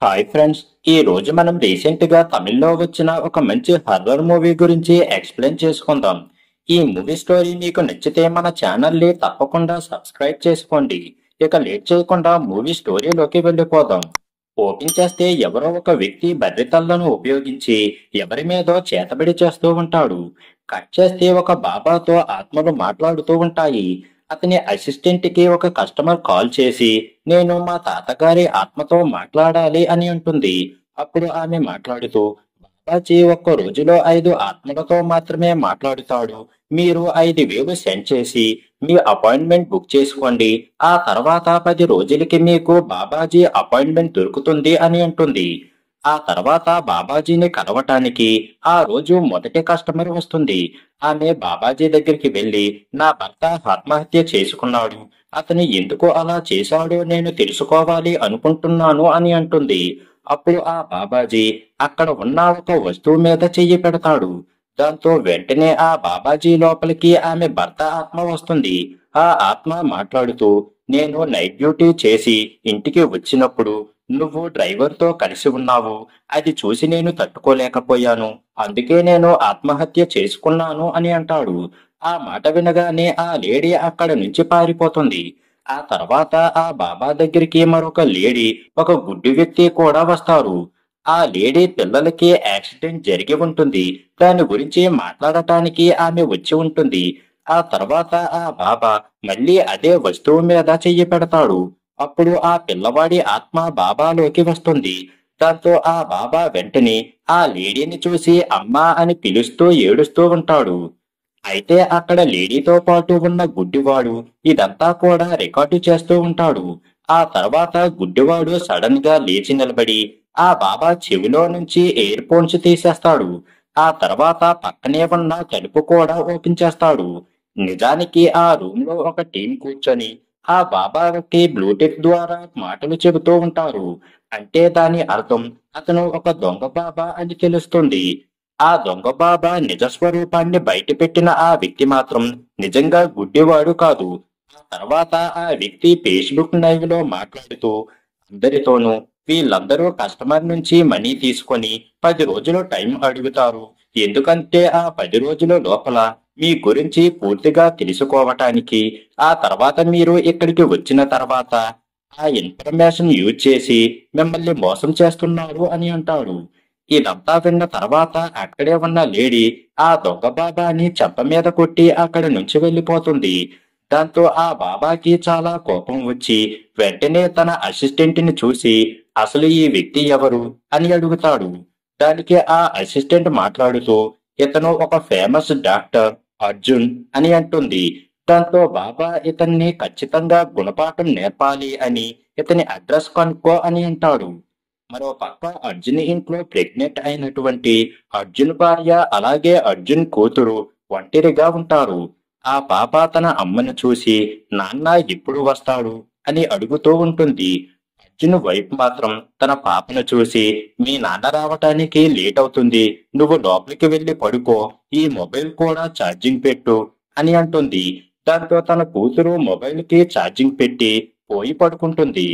Hi friends. ఈ రోజు మనం రీసెంట్ గా తమిళ్లో వచ్చిన ఒక మంచి హర్రర్ మూవీ గురించి ఎక్స్ప్లెయిన్ చేసుకుందాం. ఈ మూవీ స్టోరీ మీకు నచ్చితే మన ఛానల్ ని తప్పకుండా సబ్స్క్రైబ్ చేసుకోండి. ఇక లేట్ చేయకుండా మూవీ స్టోరీలోకి వెళ్ళిపోదాం. ఓపెన్ చేస్తే ఎవరో ఒక వ్యక్తి బర్రెతల్లను ఉపయోగించి ఎవరి మీదో చేతబడి చేస్తూ ఉంటాడు. కట్ చేస్తే ఒక బాబాతో ఆత్మలు మాట్లాడుతూ ఉంటాయి. అతని అసిస్టెంట్ కి ఒక కస్టమర్ కాల్ చేసి నేను మా తాతగారి ఆత్మతో మాట్లాడాలి అని అంటుంది. అప్పుడు ఆమె మాట్లాడుతూ బాబాజీ ఒక్క రోజులో 5 ఆత్మలతో మాత్రమే మాట్లాడుతాడు. మీరు 5,000 సెండ్ చేసి మీ అపాయింట్మెంట్ బుక్ చేసుకోండి. ఆ తర్వాత 10 రోజులకి మీకు బాబాజీ అపాయింట్మెంట్ దొరుకుతుంది అని అంటుంది. ఆ తర్వాత బాబాజీని కలవటానికి ఆ రోజు మొదటి కస్టమర్ వస్తుంది. ఆమె బాబాజీ దగ్గరికి వెళ్లి నా భర్త ఆత్మహత్య చేసుకున్నాడు. అతను ఎందుకు అలా చేశాడో నేను తెలుసుకోవాలి అనుకుంటున్నాను అని అంటుంది. అప్పుడు ఆ బాబాజీ అక్కడ ఉన్న ఒక వస్తువు మీద చెయ్యి పెడతాడు. దాంతో వెంటనే ఆ బాబాజీ లోపలికి ఆమె భర్త ఆత్మ వస్తుంది. ఆ ఆత్మ మాట్లాడుతూ నేను నైట్ డ్యూటీ చేసి ఇంటికి వచ్చినప్పుడు నువ్వు డ్రైవర్తో కలిసి ఉన్నావు. అది చూసి నేను తట్టుకోలేకపోయాను. అందుకే నేను ఆత్మహత్య చేసుకున్నాను అని అంటాడు. ఆ మాట వినగానే ఆ లేడీ అక్కడ నుంచి పారిపోతుంది. ఆ తర్వాత ఆ బాబా దగ్గరికి మరొక లేడీ, ఒక గుడ్డి వ్యక్తి కూడా వస్తారు. ఆ లేడీ పిల్లలకి యాక్సిడెంట్ జరిగి ఉంటుంది. దాని గురించి మాట్లాడటానికి ఆమె వచ్చి ఉంటుంది. ఆ తర్వాత ఆ బాబా మళ్ళీ అదే వస్తువు మీద చెయ్యి పెడతాడు. అప్పుడు ఆ పిల్లవాడి ఆత్మ బాబాలోకి వస్తుంది. దాంతో ఆ బాబా వెంటనే ఆ లేడీని చూసి అమ్మా అని పిలుస్తూ ఏడుస్తూ ఉంటాడు. అయితే అక్కడ లేడీతో పాటు ఉన్న గుడ్డివాడు ఇదంతా కూడా రికార్డు చేస్తూ ఉంటాడు. ఆ తర్వాత గుడ్డివాడు సడన్ గా లేచి నిలబడి ఆ బాబా చెవిలో నుంచి ఎయిర్ ఫోన్స్ తీసేస్తాడు. ఆ తర్వాత పక్కనే ఉన్న తలుపు కూడా ఓపెన్ చేస్తాడు. నిజానికి ఆ రూమ్ లో ఒక టీం కూర్చొని ఆ బాబాకి బ్లూటూత్ ద్వారా మాటలు చెబుతూ ఉంటారు. అంటే దాని అర్థం అతను ఒక దొంగ బాబా అని తెలుస్తుంది. ఆ దొంగ బాబా నిజ స్వరూపాన్ని బయటపెట్టిన ఆ వ్యక్తి మాత్రం నిజంగా గుడ్డివాడు కాదు. ఆ తర్వాత ఆ వ్యక్తి ఫేస్బుక్ లైవ్ లో మాట్లాడుతూ అందరితోనూ వీళ్ళందరూ కస్టమర్ నుంచి మనీ తీసుకొని 10 రోజులు టైం అడుగుతారు. ఎందుకంటే ఆ 10 రోజుల లోపల మీ గురించి పూర్తిగా తెలుసుకోవటానికి, ఆ తర్వాత మీరు ఇక్కడికి వచ్చిన తర్వాత ఆ ఇన్ఫర్మేషన్ యూజ్ చేసి మిమ్మల్ని మోసం చేస్తున్నారు అని అంటాడు. ఇదంతా విన్న తర్వాత అక్కడే ఉన్న లేడీ ఆ దొంగ బాబాని చెంప మీద కొట్టి అక్కడి నుంచి వెళ్ళిపోతుంది. దాంతో ఆ బాబాకి చాలా కోపం వచ్చి వెంటనే తన అసిస్టెంట్ ని చూసి అసలు ఈ వ్యక్తి ఎవరు అని అడుగుతాడు. దానికి ఆ అసిస్టెంట్ మాట్లాడుతూ ఇతను ఒక ఫేమస్ డాక్టర్ అర్జున్ అని అంటుంది. దాంతో బాబా ఇతన్ని ఖచ్చితంగా గుణపాఠం నేర్పాలి అని ఇతని అడ్రస్ కనుక్కో అని అంటాడు. మరో పక్క అర్జున్ ఇంట్లో ప్రెగ్నెంట్ అయినటువంటి అర్జున్ భార్య అలాగే అర్జున్ కూతురు ఒంటరిగా ఉంటారు. ఆ పాప తన అమ్మను చూసి నాన్న ఎప్పుడు వస్తాడు అని అడుగుతూ ఉంటుంది. అర్జున్ వైఫ్ మాత్రం తన పాపను చూసి మీ నాన్న రావటానికి లేట్ అవుతుంది, నువ్వు లోపలికి వెళ్లి పడుకో, ఈ మొబైల్ కూడా ఛార్జింగ్ పెట్టు అని అంటుంది. దాంతో తన కూతురు మొబైల్ కి ఛార్జింగ్ పెట్టి పోయి పడుకుంటుంది.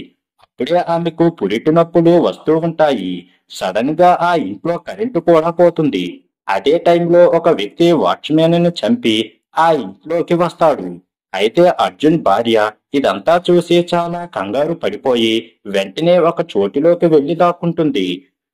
అప్పుడే ఆమెకు పురిటి నొప్పులు వస్తూ ఉంటాయి. సడన్ గా ఆ ఇంట్లో కరెంటు కూడా పోతుంది. అదే టైంలో ఒక వ్యక్తి వాచ్మెన్ ను చంపి ఆ ఇంట్లోకి వస్తాడు. అయితే అర్జున్ భార్య ఇదంతా చూసి చాలా కంగారు పడిపోయి వెంటనే ఒక చోటిలోకి వెళ్లి దాక్కుంటుంది.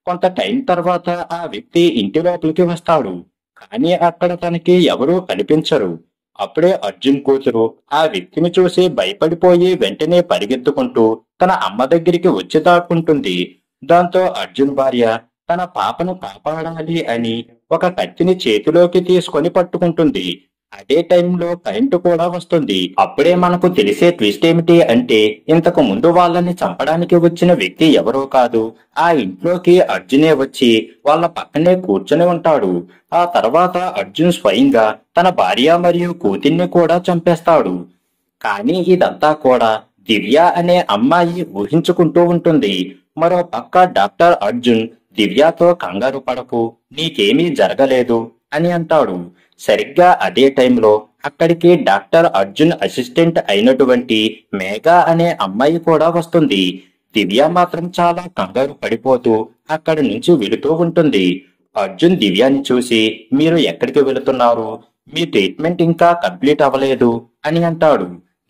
కొంత టైం తర్వాత ఆ వ్యక్తి ఇంటి లోపలికి వస్తాడు. కానీ అక్కడ తనకి ఎవరూ కనిపించరు. అప్పుడే అర్జున్ కూతురు ఆ వ్యక్తిని చూసి భయపడిపోయి వెంటనే పరిగెత్తుకుంటూ తన అమ్మ దగ్గరికి వచ్చి దాక్కుంటుంది. దాంతో అర్జున్ భార్య తన పాపను కాపాడాలి అని ఒక కత్తిని చేతిలోకి తీసుకొని పట్టుకుంటుంది. అదే టైంలో కరెంటు కూడా వస్తుంది. అప్పుడే మనకు తెలిసే ట్విస్ట్ ఏమిటి అంటే ఇంతకు ముందు వాళ్ళని చంపడానికి వచ్చిన వ్యక్తి ఎవరో కాదు, ఆ ఇంట్లోకి అర్జునే వచ్చి వాళ్ళ పక్కనే కూర్చొని ఉంటాడు. ఆ తర్వాత అర్జున్ స్వయంగా తన భార్య మరియు కూతుర్ని కూడా చంపేస్తాడు. కానీ ఇదంతా కూడా దివ్య అనే అమ్మాయి ఊహించుకుంటూ ఉంటుంది. మరో పక్క డాక్టర్ అర్జున్ దివ్యతో కంగారు పడకు, నీకేమీ జరగలేదు అని అంటాడు. సరిగ్గా అదే టైంలో అక్కడికి డాక్టర్ అర్జున్ అసిస్టెంట్ అయినటువంటి మేఘా అనే అమ్మాయి కూడా వస్తుంది. దివ్య మాత్రం చాలా కంగారు పడిపోతూ అక్కడి నుంచి వెళుతూ ఉంటుంది. అర్జున్ దివ్యాని చూసి, మీరు ఎక్కడికి వెళుతున్నారు? మీ ట్రీట్మెంట్ ఇంకా కంప్లీట్ అవ్వలేదు అని అంటాడు.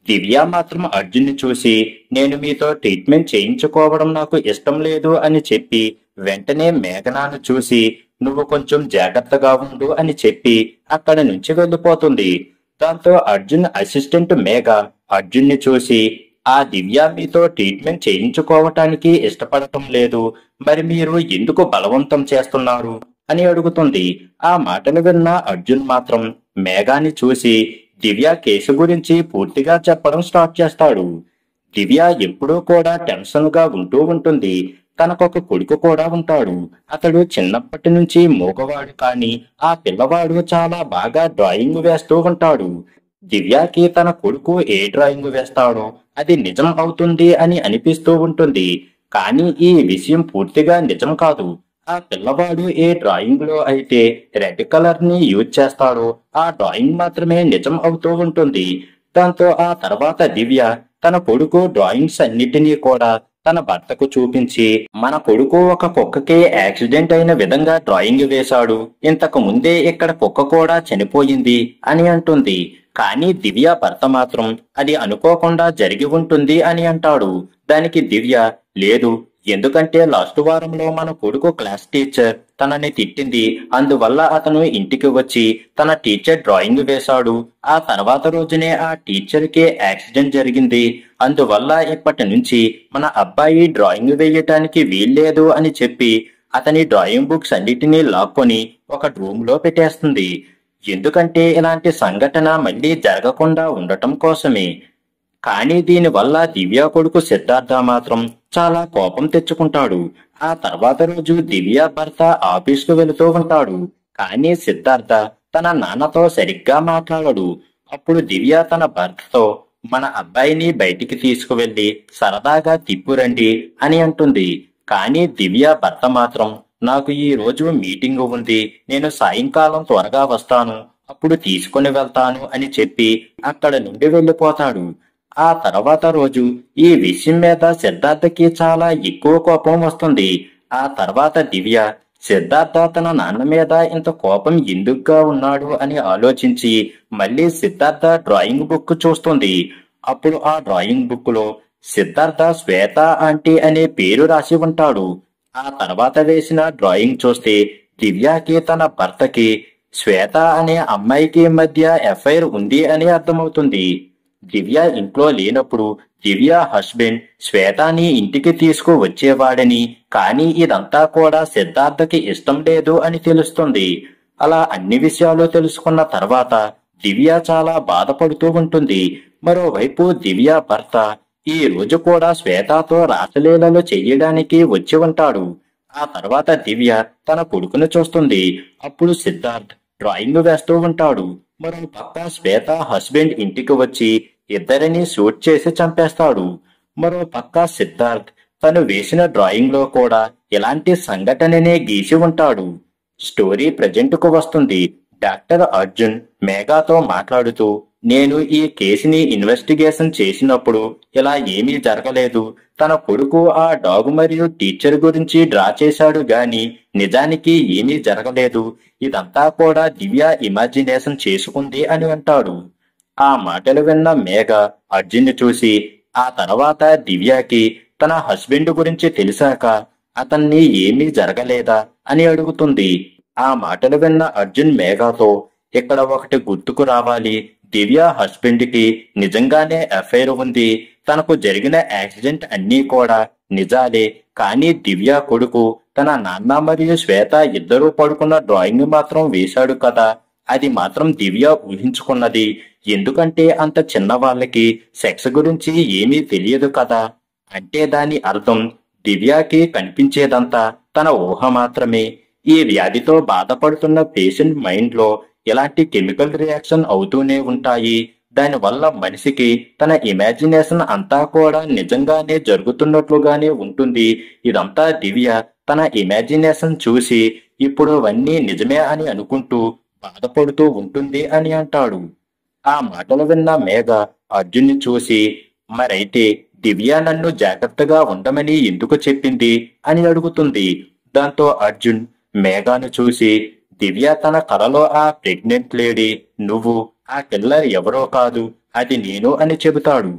దివ్య మాత్రం అర్జున్ని చూసి, నేను మీతో ట్రీట్మెంట్ చేయించుకోవడం నాకు ఇష్టం లేదు అని చెప్పి వెంటనే మేఘనాను చూసి, నువ్వు కొంచెం జాగ్రత్తగా ఉండు అని చెప్పి అక్కడి నుంచి వెళ్ళిపోతుంది. దాంతో అర్జున్ అసిస్టెంట్ మేఘ అర్జున్ని చూసి, ఆ దివ్య మీతో ట్రీట్మెంట్ చేయించుకోవటానికి ఇష్టపడటం లేదు, మరి మీరు ఎందుకు బలవంతం చేస్తున్నారు అని అడుగుతుంది. ఆ మాటలు విన్న అర్జున్ మాత్రం మేఘాని చూసి దివ్య కేసు గురించి పూర్తిగా చెప్పడం స్టార్ట్ చేస్తాడు. దివ్య ఎప్పుడూ కూడా టెన్షన్ గా ఉంటూ ఉంటుంది. తనకొక కొడుకు కూడా ఉంటాడు. అతడు చిన్నప్పటి నుంచి మూగవాడు, కానీ ఆ పిల్లవాడు చాలా బాగా డ్రాయింగ్ వేస్తూ ఉంటాడు. దివ్యకి తన కొడుకు ఏ డ్రాయింగ్ వేస్తాడో అది నిజం అవుతుంది అని అనిపిస్తూ ఉంటుంది. కానీ ఈ విషయం పూర్తిగా నిజం కాదు. ఆ పిల్లవాడు ఏ డ్రాయింగ్ లో అయితే రెడ్ కలర్ ని యూజ్ చేస్తాడో ఆ డ్రాయింగ్ మాత్రమే నిజం అవుతూ ఉంటుంది. దాంతో ఆ తర్వాత దివ్య తన కొడుకు డ్రాయింగ్స్ అన్నిటినీ కూడా తన భర్తకు చూపించి, మన కొడుకు ఒక కుక్కకి యాక్సిడెంట్ అయిన విధంగా డ్రాయింగ్ వేశాడు, ఇంతకు ముందే ఇక్కడ కుక్క కూడా చనిపోయింది అని అంటుంది. కానీ దివ్య భర్త మాత్రం అది అనుకోకుండా జరిగి ఉంటుంది అని అంటాడు. దానికి దివ్య, లేదు, ఎందుకంటే లాస్ట్ వారంలో మన కొడుకు క్లాస్ టీచర్ తనని తిట్టింది, అందువల్ల అతను ఇంటికి వచ్చి తన టీచర్ డ్రాయింగ్ వేశాడు. ఆ తర్వాత రోజునే ఆ టీచర్ కి యాక్సిడెంట్ జరిగింది, అందువల్ల ఇప్పటి నుంచి మన అబ్బాయి డ్రాయింగ్ వేయటానికి వీల్లేదు అని చెప్పి అతని డ్రాయింగ్ బుక్స్ అన్నిటినీ లాక్కొని ఒక రూమ్ లో పెట్టేస్తుంది. ఎందుకంటే ఇలాంటి సంఘటన మళ్ళీ జరగకుండా ఉండటం కోసమే. కానీ దీనివల్ల దివ్య కొడుకు సిద్ధార్థ మాత్రం చాలా కోపం తెచ్చుకుంటాడు. ఆ తర్వాత రోజు దివ్య భర్త ఆఫీస్కు వెళుతూ ఉంటాడు. కానీ సిద్ధార్థ తన నాన్నతో సరిగ్గా మాట్లాడడు. అప్పుడు దివ్య తన భర్తతో, మన అబ్బాయిని బయటికి తీసుకువెళ్లి సరదాగా తిప్పురండి అని అంటుంది. కానీ దివ్య భర్త మాత్రం, నాకు ఈ రోజు మీటింగ్ ఉంది, నేను సాయంకాలం త్వరగా వస్తాను, అప్పుడు తీసుకుని వెళ్తాను అని చెప్పి అక్కడ నుండి వెళ్ళిపోతాడు. ఆ తర్వాత రోజు ఈ విషయం మీద సిద్ధార్థకి చాలా ఎక్కువ కోపం వస్తుంది. ఆ తర్వాత దివ్య సిద్ధార్థ తన నాన్న మీద ఇంత కోపం ఎందుకుగా ఉన్నాడు అని ఆలోచించి మళ్ళీ సిద్ధార్థ డ్రాయింగ్ బుక్ చూస్తుంది. అప్పుడు ఆ డ్రాయింగ్ బుక్ లో సిద్ధార్థ శ్వేత ఆంటీ అనే పేరు రాసి ఉంటాడు. ఆ తర్వాత వేసిన డ్రాయింగ్ చూస్తే దివ్యకి తన భర్తకి శ్వేత అనే అమ్మాయికి మధ్య ఎఫ్ఐఆర్ ఉంది అని అర్థమవుతుంది. దివ్య ఇంట్లో లేనప్పుడు దివ్య హస్బెండ్ శ్వేతాని ఇంటికి తీసుకు వచ్చేవాడని, కానీ ఇదంతా కూడా సిద్ధార్థకి ఇష్టం లేదు అని తెలుస్తుంది. అలా అన్ని విషయాలు తెలుసుకున్న తర్వాత దివ్య చాలా బాధపడుతూ ఉంటుంది. మరోవైపు దివ్య భర్త ఈ రోజు కూడా శ్వేతతో రాసలీలలు చెయ్యడానికి వచ్చి ఉంటాడు. ఆ తర్వాత దివ్య తన కొడుకును చూస్తుంది. అప్పుడు సిద్ధార్థ్ డ్రాయింగ్ వేస్తూ ఉంటాడు. మరో పక్క శ్వేత హస్బెండ్ ఇంటికి వచ్చి ఇద్దరిని షూట్ చేసి చంపేస్తాడు. మరో పక్క సిద్ధార్థ్ తను వేసిన డ్రాయింగ్ లో కూడా ఇలాంటి సంఘటననే గీసి ఉంటాడు. స్టోరీ ప్రజెంట్ కు వస్తుంది. డాక్టర్ అర్జున్ మేఘాతో మాట్లాడుతూ, నేను ఈ కేసుని ఇన్వెస్టిగేషన్ చేసినప్పుడు ఇలా ఏమీ జరగలేదు, తన కొడుకు ఆ డాగ్ మరియు టీచర్ గురించి డ్రా చేశాడు గాని నిజానికి ఏమీ జరగలేదు, ఇదంతా కూడా దివ్య ఇమాజినేషన్ చేసుకుంది అని అంటాడు. ఆ మాటలు విన్న మేఘ అర్జున్ని చూసి, ఆ తర్వాత దివ్యకి తన హస్బెండ్ గురించి తెలిసాక అతన్ని ఏమీ జరగలేదా అని అడుగుతుంది. ఆ మాటలు విన్న అర్జున్ మేఘతో, ఇక్కడ ఒకటి గుర్తుకు రావాలి, దివ్య హస్బెండ్ కి నిజంగానే ఎఫ్ఐఆర్ ఉంది, తనకు జరిగిన యాక్సిడెంట్ అన్నీ కూడా నిజాలే, కానీ దివ్య కొడుకు తన నాన్న మరియు శ్వేత ఇద్దరూ పడుకున్న డ్రాయింగ్ మాత్రం వేశాడు కదా, అది మాత్రం దివ్య ఊహించుకున్నది, ఎందుకంటే అంత చిన్న వాళ్ళకి సెక్స్ గురించి ఏమీ తెలియదు కదా. అంటే దాని అర్థం దివ్యకి కనిపించేదంతా తన ఊహ మాత్రమే. ఈ వ్యాధితో బాధపడుతున్న పేషెంట్ మైండ్ లో ఇలాంటి కెమికల్ రియాక్షన్ అవుతూనే ఉంటాయి. దానివల్ల మనిషికి తన ఇమాజినేషన్ అంతా కూడా నిజంగానే జరుగుతున్నట్లుగానే ఉంటుంది. ఇదంతా దివ్య తన ఇమాజినేషన్ చూసి ఇప్పుడు అవన్నీ నిజమే అని అనుకుంటూ బాధపడుతూ ఉంటుంది అని అంటాడు. ఆ మాటలు విన్న మేఘ అర్జున్ని చూసి, మరైతే దివ్య నన్ను జాగ్రత్తగా ఉండమని ఎందుకు చెప్పింది అని అడుగుతుంది. దాంతో అర్జున్ మేఘాను చూసి, దివ్య తన కలలో ఆ ప్రెగ్నెంట్ లేడీ, నువ్వు, ఆ కిల్లర్ ఎవరో కాదు, అది నేను అని చెబుతాడు.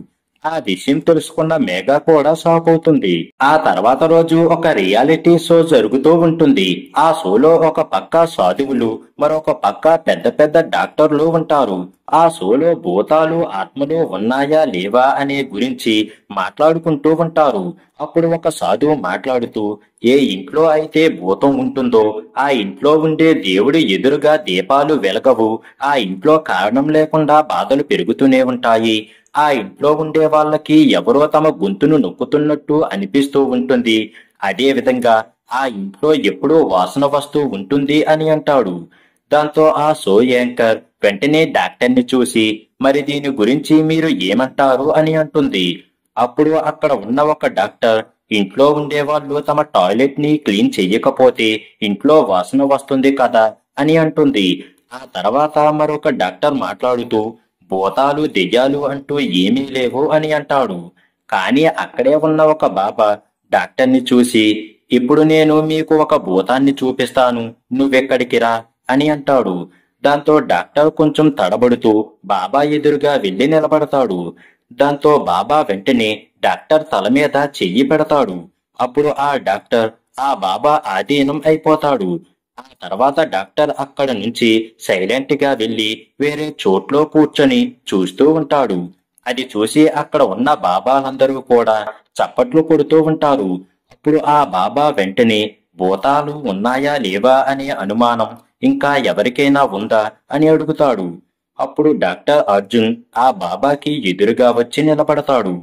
ఆ విషయం తెలుసుకున్న మేఘ కూడా షాక్ అవుతుంది. ఆ తర్వాత రోజు ఒక రియాలిటీ షో జరుగుతూ ఉంటుంది. ఆ షోలో ఒక పక్క సాధువులు, మరొక పక్క పెద్ద పెద్ద డాక్టర్లు ఉంటారు. ఆ షోలో భూతాలు, ఆత్మలు ఉన్నాయా లేవా అనే గురించి మాట్లాడుకుంటూ ఉంటారు. అప్పుడు ఒక సాధువు మాట్లాడుతూ, ఏ ఇంట్లో అయితే భూతం ఉంటుందో ఆ ఇంట్లో ఉండే దేవుడి ఎదురుగా దీపాలు వెలగవు, ఆ ఇంట్లో కారణం లేకుండా బాధలు పెరుగుతూనే ఉంటాయి, ఆ ఇంట్లో ఉండే వాళ్ళకి ఎవరో తమ గొంతును నొక్కుతున్నట్టు అనిపిస్తూ ఉంటుంది, అదే విధంగా ఆ ఇంట్లో ఎప్పుడూ వాసన వస్తూ ఉంటుంది అని అంటాడు. దాంతో ఆ షో యాంకర్ వెంటనే డాక్టర్ని చూసి, మరి దీని గురించి మీరు ఏమంటారు అని అంటుంది. అప్పుడు అక్కడ ఉన్న ఒక డాక్టర్, ఇంట్లో ఉండేవాళ్ళు తమ టాయిలెట్ ని క్లీన్ చెయ్యకపోతే ఇంట్లో వాసన వస్తుంది కదా అని అంటుంది. ఆ తర్వాత మరొక డాక్టర్ మాట్లాడుతూ, భూతాలు దెయ్యాలు అంటూ ఏమీ లేవు అని అంటాడు. కానీ అక్కడే ఉన్న ఒక బాబా డాక్టర్ని చూసి, ఇప్పుడు నేను మీకు ఒక భూతాన్ని చూపిస్తాను, నువ్వెక్కడికి రా అని అంటాడు. దాంతో డాక్టర్ కొంచెం తడబడుతూ బాబా ఎదురుగా వెళ్లి నిలబడతాడు. దాంతో బాబా వెంటనే డాక్టర్ తల మీద చెయ్యి పెడతాడు. అప్పుడు ఆ డాక్టర్ ఆ బాబా ఆధీనం అయిపోతాడు. ఆ తర్వాత డాక్టర్ అక్కడ నుంచి సైలెంట్ గా వెళ్లి వేరే చోట్లో కూర్చొని చూస్తూ ఉంటాడు. అది చూసి అక్కడ ఉన్న బాబాలందరూ కూడా చప్పట్లు కొడుతూ ఉంటారు. అప్పుడు ఆ బాబా వెంటనే, భూతాలు ఉన్నాయా లేవా అనే అనుమానం ఇంకా ఎవరికైనా ఉందా అని అడుగుతాడు. అప్పుడు డాక్టర్ అర్జున్ ఆ బాబాకి ఎదురుగా వచ్చి నిలబడతాడు.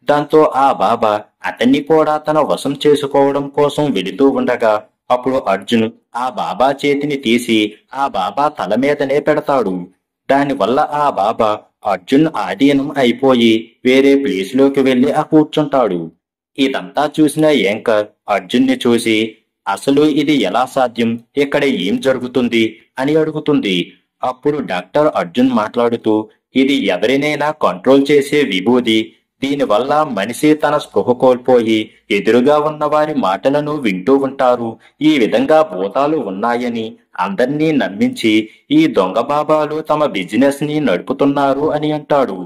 దాంతో ఆ బాబా అతన్ని కూడా తన వశం చేసుకోవడం కోసం వెళుతూ ఉండగా, అప్పుడు అర్జున్ ఆ బాబా చేతిని తీసి ఆ బాబా తల మీదనే పెడతాడు. దానివల్ల ఆ బాబా అర్జున్ ఆధీనం అయిపోయి వేరే ప్లేస్లోకి వెళ్లి కూర్చుంటాడు. ఇదంతా చూసిన యాంకర్ అర్జున్ని చూసి, అసలు ఇది ఎలా సాధ్యం, ఇక్కడ ఏం జరుగుతుంది అని అడుగుతుంది. అప్పుడు డాక్టర్ అర్జున్ మాట్లాడుతూ, ఇది ఎవరినైనా కంట్రోల్ చేసే విభూది, దీనివల్ల మనిషి తన స్పృహ కోల్పోయి ఎదురుగా ఉన్న వారి మాటలను వింటూ ఉంటారు. ఈ విధంగా భూతాలు ఉన్నాయని అందర్నీ నమ్మించి ఈ దొంగ బాబాలు తమ బిజినెస్ ని నడుపుతున్నారు అని అంటాడు.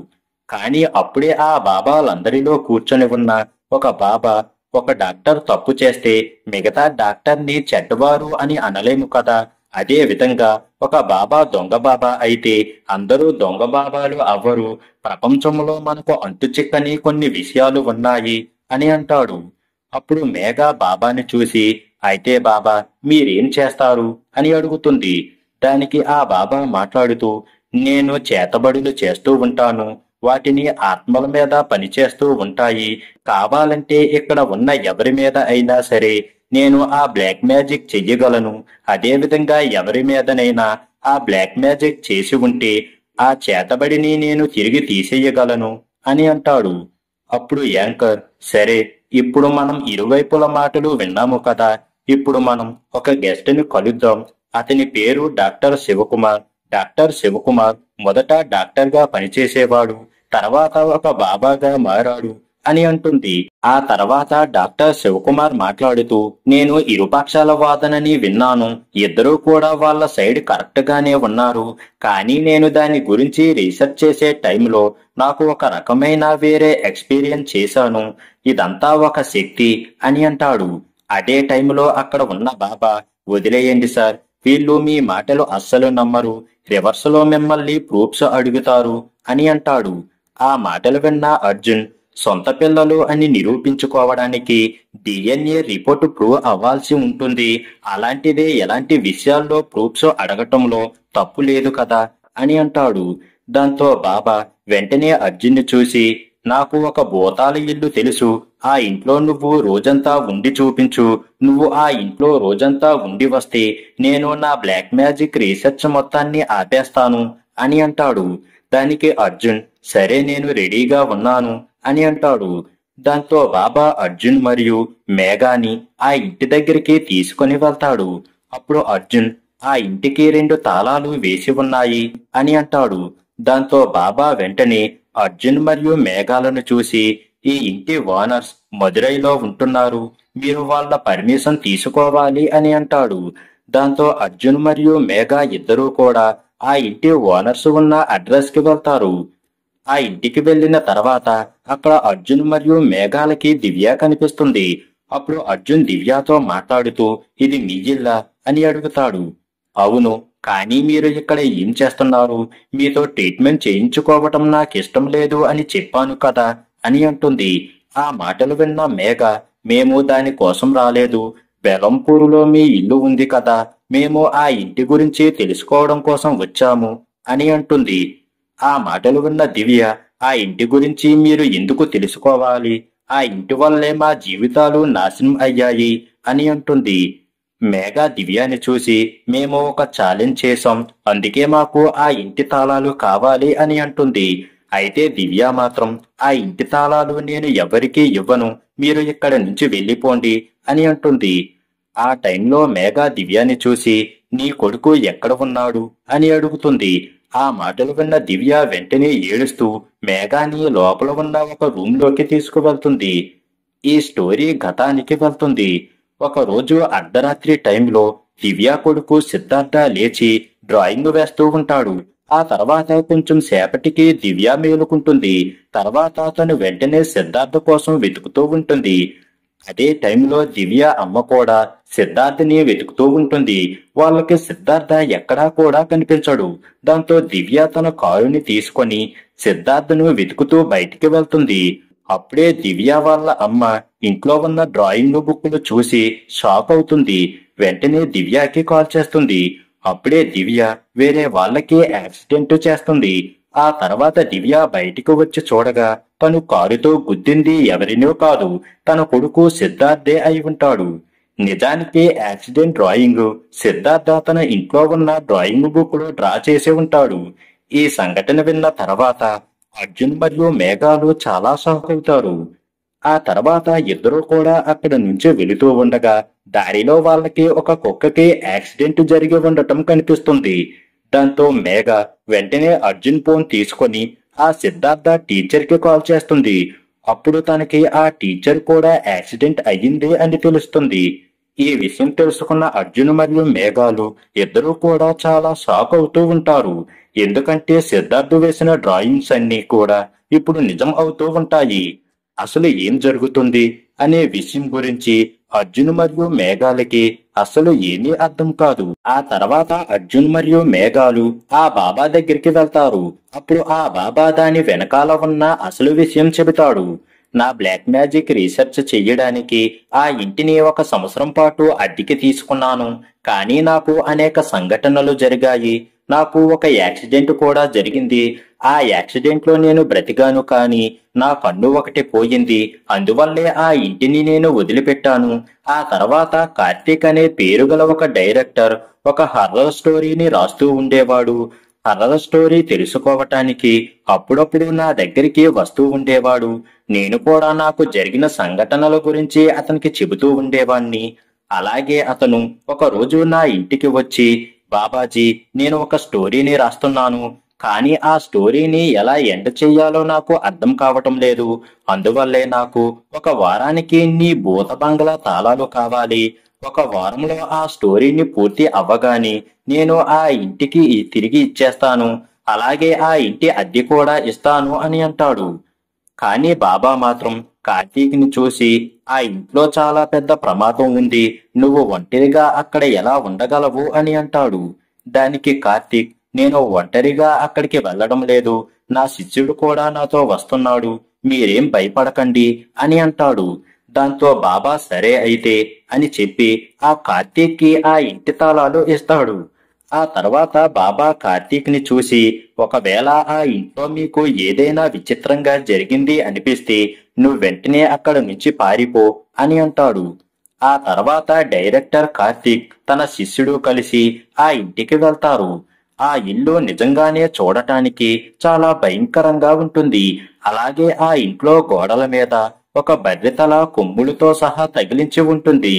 కానీ అప్పుడే ఆ బాబాలందరిలో కూర్చొని ఉన్న ఒక బాబా, ఒక డాక్టర్ తప్పు చేస్తే మిగతా డాక్టర్ని చెడ్డవారు అని అనలేము కదా, అదే విధంగా ఒక బాబా దొంగ బాబా అయితే అందరూ దొంగ బాబాలు అవ్వరు, ప్రపంచంలో మనకు అంతుచిక్కని కొన్ని విషయాలు ఉన్నాయి అని అంటాడు. అప్పుడు మేఘ బాబాని చూసి, అయితే బాబా మీరేం చేస్తారు అని అడుగుతుంది. దానికి ఆ బాబా మాట్లాడుతూ, నేను చేతబడులు చేస్తూ ఉంటాను, వాటిని ఆత్మల మీద పనిచేస్తూ ఉంటాయి, కావాలంటే ఇక్కడ ఉన్న ఎవరి మీద అయినా సరే నేను ఆ బ్లాక్ మ్యాజిక్ చెయ్యగలను, అదే విధంగా ఎవరి మీదనైనా ఆ బ్లాక్ మ్యాజిక్ చేసి ఉంటే ఆ చేతబడిని నేను తిరిగి తీసేయగలను అని అంటాడు. అప్పుడు యాంకర్, సరే ఇప్పుడు మనం ఇరువైపుల మాటలు విన్నాము కదా, ఇప్పుడు మనం ఒక గెస్ట్ ని కలుద్దాం, అతని పేరు డాక్టర్ శివకుమార్. డాక్టర్ శివకుమార్ మొదట డాక్టర్ గా పనిచేసేవాడు, తర్వాత ఒక బాబాగా మారాడు అని అంటుంది. ఆ తర్వాత డాక్టర్ శివకుమార్ మాట్లాడుతూ, నేను ఇరుపక్షాల వాదనని విన్నాను, ఇద్దరూ కూడా వాళ్ళ సైడ్ కరెక్ట్ గానే ఉన్నారు, కానీ నేను దాని గురించి రీసెర్చ్ చేసే టైంలో నాకు ఒక రకమైన వేరే ఎక్స్పీరియన్స్ చేశాను, ఇదంతా ఒక శక్తి అని అంటాడు. అదే టైంలో అక్కడ ఉన్న బాబా, వదిలేయండి సార్, వీళ్ళు మీ మాటలు అస్సలు నమ్మరు, రివర్స్ లో మిమ్మల్ని ప్రూఫ్స్ అడుగుతారు అని అంటాడు. ఆ మాటలు విన్న అర్జున్, సొంత పిల్లలు అని నిరూపించుకోవడానికి DNA రిపోర్టు ప్రూవ్ అవ్వాల్సి ఉంటుంది, అలాంటిదే ఎలాంటి విషయాల్లో ప్రూఫ్స్ అడగటంలో తప్పు లేదు కదా అని అంటాడు. దాంతో బాబా వెంటనే అర్జున్ని చూసి, నాకు ఒక భూతాల ఇల్లు తెలుసు, ఆ ఇంట్లో నువ్వు రోజంతా ఉండి చూపించు, నువ్వు ఆ ఇంట్లో రోజంతా ఉండి వస్తే నేను నా బ్లాక్ మ్యాజిక్ రీసెర్చ్ మొత్తాన్ని ఆపేస్తాను అని అంటాడు. దానికి అర్జున్, సరే నేను రెడీగా ఉన్నాను అని అంటాడు. దాంతో బాబా అర్జున్ మరియు మేఘాని ఆ ఇంటి దగ్గరికి తీసుకొని వెళ్తాడు. అప్పుడు అర్జున్, ఆ ఇంటికి 2 తాళాలు వేసి ఉన్నాయి అని అంటాడు. దాంతో బాబా వెంటనే అర్జున్ మరియు మేఘాలను చూసి, ఈ ఇంటి ఓనర్స్ మదురైలో ఉంటున్నారు, మీరు వాళ్ళ పర్మిషన్ తీసుకోవాలి అని అంటాడు. దాంతో అర్జున్ మరియు మేఘ ఇద్దరూ కూడా ఆ ఇంటి ఓనర్స్ ఉన్న అడ్రస్ కి వెళ్తారు. ఆ ఇంటికి వెళ్ళిన తర్వాత అక్కడ అర్జున్ మరియు మేఘాలకి దివ్య కనిపిస్తుంది. అప్పుడు అర్జున్ దివ్యతో మాట్లాడుతూ ఇది మీ ఇల్లా అని అడుగుతాడు. అవును, కానీ మీరు ఇక్కడ ఏం చేస్తున్నారు? మీతో ట్రీట్మెంట్ చేయించుకోవటం నాకిష్టం లేదు అని చెప్పాను కదా అని అంటుంది. ఆ మాటలు విన్న మేఘ మేము దాని కోసం రాలేదు, బెలంపూరులో మీ ఇల్లు ఉంది కదా, మేము ఆ ఇంటి గురించి తెలుసుకోవడం కోసం వచ్చాము అని అంటుంది. ఆ మాటలు విన్న దివ్య ఆ ఇంటి గురించి మీరు ఎందుకు తెలుసుకోవాలి? ఆ ఇంటి వల్లే మా జీవితాలు నాశనం అయ్యాయి అని అంటుంది. మేఘ దివ్యాని చూసి మేము ఒక ఛాలెంజ్ చేశాం, అందుకే మాకు ఆ ఇంటి తాళాలు కావాలి అని అంటుంది. అయితే దివ్య మాత్రం ఆ ఇంటి తాళాలు నేను ఎవరికీ ఇవ్వను, మీరు ఇక్కడ నుంచి వెళ్ళిపోండి అని అంటుంది. ఆ టైంలో మేఘ దివ్యాని చూసి నీ కొడుకు ఎక్కడ ఉన్నాడు అని అడుగుతుంది. ఆ మాటలు విన్న దివ్య వెంటనే ఏడుస్తూ మేఘాని లోపల ఉన్న ఒక రూమ్ లోకి తీసుకువెళ్తుంది. ఈ స్టోరీ గతానికి వెళ్తుంది. ఒకరోజు అర్ధరాత్రి టైంలో దివ్య కొడుకు సిద్ధార్థ లేచి డ్రాయింగ్ వేస్తూ ఉంటాడు. ఆ తర్వాత కొంచెం సేపటికి దివ్య మేలుకుంటుంది. తర్వాత అతను వెంటనే సిద్ధార్థ కోసం వెతుకుతూ ఉంటుంది. అదే టైంలో దివ్య అమ్మ కూడా సిద్ధార్థని వెతుకుతూ ఉంటుంది. వాళ్ళకి సిద్ధార్థ ఎక్కడా కూడా కనిపించడు. దాంతో దివ్య తన కారుని తీసుకొని సిద్ధార్థను వెతుకుతూ బయటికి వెళ్తుంది. అప్పుడే దివ్య వాళ్ళ అమ్మ ఇంట్లో ఉన్న డ్రాయింగ్ బుక్లు చూసి షాక్ అవుతుంది. వెంటనే దివ్యకి కాల్ చేస్తుంది. అప్పుడే దివ్య వేరే వాళ్ళకి యాక్సిడెంట్ చేస్తుంది. ఆ తర్వాత దివ్య బయటికి వచ్చి చూడగా తను కారుతో గుద్దింది ఎవరినో కాదు, తన కొడుకు సిద్ధార్థే అయి ఉంటాడు. నిజానికి యాక్సిడెంట్ డ్రాయింగ్ సిద్ధార్థ తన ఇంట్లో ఉన్న డ్రాయింగ్ బుక్ లో డ్రా చేసి ఉంటాడు. ఈ సంఘటన విన్న తర్వాత అర్జున్ మరియు మేఘాలు చాలా షాక్ అవుతారు. ఆ తర్వాత ఇద్దరు కూడా అక్కడి నుంచి వెళుతూ ఉండగా దారిలో వాళ్ళకి ఒక కుక్కకి యాక్సిడెంట్ జరిగి ఉండటం కనిపిస్తుంది. దాంతో మేఘ వెంటనే అర్జున్ ఫోన్ తీసుకొని ఆ సిద్ధార్థ టీచర్ కి కాల్ చేస్తుంది. అప్పుడు తనకి ఆ టీచర్ కూడా యాక్సిడెంట్ అయ్యింది అని తెలుస్తుంది. ఈ విషయం తెలుసుకున్న అర్జున్ మరియు మేఘాలు ఇద్దరు కూడా చాలా షాక్ అవుతూ ఉంటారు. ఎందుకంటే సిద్ధార్థ్ వేసిన డ్రాయింగ్స్ అన్ని కూడా ఇప్పుడు నిజం అవుతూ ఉంటాయి. అసలు ఏం జరుగుతుంది అనే విషయం గురించి అర్జున్ మరియు మేఘాలకి అసలు ఏమీ అర్థం కాదు. ఆ తర్వాత అర్జున్ మరియు మేఘాలు ఆ బాబా దగ్గరికి వెళ్తారు. అప్పుడు ఆ బాబా దాని వెనకాల ఉన్న అసలు విషయం చెబుతాడు. నా బ్లాక్ మ్యాజిక్ రీసెర్చ్ చెయ్యడానికి ఆ ఇంటిని 1 సంవత్సరం పాటు అద్దెకి తీసుకున్నాను. కానీ నాకు అనేక సంఘటనలు జరిగాయి. నాకు ఒక యాక్సిడెంట్ కూడా జరిగింది. ఆ యాక్సిడెంట్ లో నేను బ్రతికాను, కానీ నా కన్ను ఒకటి పోయింది. అందువల్లే ఆ ఇంటిని నేను వదిలిపెట్టాను. ఆ తర్వాత కార్తీక్ అనే పేరు గల ఒక డైరెక్టర్ ఒక హర్రర్ స్టోరీని రాస్తూ ఉండేవాడు. హర్రర్ స్టోరీ తెలుసుకోవటానికి అప్పుడప్పుడు నా దగ్గరికి వస్తూ ఉండేవాడు. నేను కూడా నాకు జరిగిన సంఘటనల గురించి అతనికి చెబుతూ ఉండేవాణ్ణి. అలాగే అతను ఒక రోజు నా ఇంటికి వచ్చి, బాబాజీ, నేను ఒక స్టోరీని రాస్తున్నాను, కానీ ఆ స్టోరీని ఎలా ఎండ్ చెయ్యాలో నాకు అర్థం కావటం లేదు. అందువల్లే నాకు 1 వారానికి నీ భూత బంగ్లా తాళాలు కావాలి. 1 వారంలో ఆ స్టోరీని పూర్తి అవ్వగానే నేను ఆ ఇంటికి తిరిగి ఇచ్చేస్తాను. అలాగే ఆ ఇంటి అద్దె కూడా ఇస్తాను అని అంటాడు. కానీ బాబా మాత్రం కార్తీక్ ని చూసి ఆ ఇంట్లో చాలా పెద్ద ప్రమాదం ఉంది, నువ్వు ఒంటరిగా అక్కడ ఎలా ఉండగలవు అని అంటాడు. దానికి కార్తీక్, నేను ఒంటరిగా అక్కడికి వెళ్ళడం లేదు, నా శిష్యుడు కూడా నాతో వస్తున్నాడు, మీరేం భయపడకండి అని అంటాడు. దాంతో బాబా సరే అయితే అని చెప్పి ఆ కార్తీక్ కి ఆ ఇంటి తాళాలు ఇస్తాడు. ఆ తర్వాత బాబా కార్తీక్ ని చూసి, ఒకవేళ ఆ ఇంట్లో మీకు ఏదైనా విచిత్రంగా జరిగింది అనిపిస్తే నువ్వు వెంటనే అక్కడ నుంచి పారిపో అని అంటాడు. ఆ తర్వాత డైరెక్టర్ కార్తీక్ తన శిష్యుడు కలిసి ఆ ఇంటికి వెళ్తారు. ఆ ఇల్లు నిజంగానే చూడటానికి చాలా భయంకరంగా ఉంటుంది. అలాగే ఆ ఇంట్లో గోడల మీద ఒక బర్రెతల కొమ్ములతో సహా తగిలించి ఉంటుంది.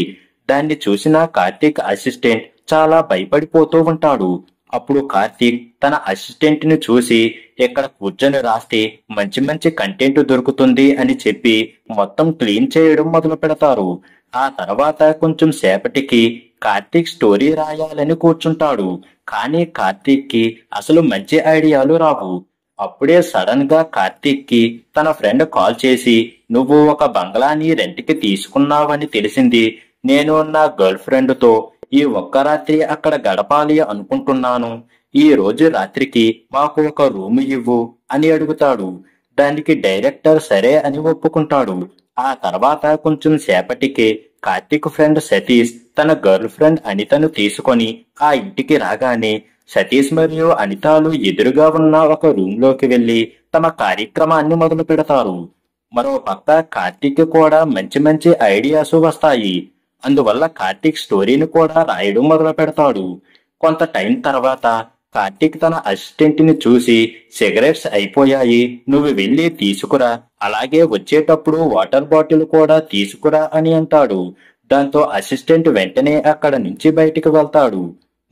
దాన్ని చూసిన కార్తీక్ అసిస్టెంట్ చాలా భయపడిపోతూ ఉంటాడు. అప్పుడు కార్తీక్ తన అసిస్టెంట్ ని చూసి ఇక్కడ కూర్చొని రాస్తే మంచి మంచి కంటెంట్ దొరుకుతుంది అని చెప్పి మొత్తం క్లీన్ చేయడం మొదలు పెడతారు. ఆ తర్వాత కొంచెం సేపటికి కార్తీక్ స్టోరీ రాయాలని కూర్చుంటాడు. కానీ కార్తీక్ కి అసలు మంచి ఐడియాలు రావు. అప్పుడే సడన్ గా కార్తీక్ కి తన ఫ్రెండ్ కాల్ చేసి, నువ్వు ఒక బంగ్లాని రెంట్కి తీసుకున్నావని తెలిసింది. నేను నా గర్ల్ ఫ్రెండ్ తో ఈ ఒక్క రాత్రి అక్కడ గడపాలి అనుకుంటున్నాను. ఈ రోజు రాత్రికి మాకు ఒక రూమ్ ఇవ్వు అని అడుగుతాడు. దానికి డైరెక్టర్ సరే అని ఒప్పుకుంటాడు. ఆ తర్వాత కొంచెం సేపటికి కార్తీక్ ఫ్రెండ్ సతీష్ తన గర్ల్ ఫ్రెండ్ అనితను తీసుకొని ఆ ఇంటికి రాగానే సతీష్ మరియు అనితాలు ఎదురుగా ఉన్న ఒక రూమ్ లోకి వెళ్లి తమ కార్యక్రమాన్ని మొదలు పెడతారు. మరో పక్క కార్తీక్ కూడా మంచి మంచి ఐడియాస్ వస్తాయి. అందువల్ల కార్తీక్ స్టోరీని కూడా రాయడం మొదలు పెడతాడు. కొంత టైం తర్వాత కార్తీక్ తన అసిస్టెంట్ ని చూసి, సిగరెట్స్ అయిపోయాయి, నువ్వు వెళ్ళి తీసుకురా, అలాగే వచ్చేటప్పుడు వాటర్ బాటిల్ కూడా తీసుకురా అని అంటాడు. దాంతో అసిస్టెంట్ వెంటనే అక్కడ నుంచి బయటికి వెళ్తాడు.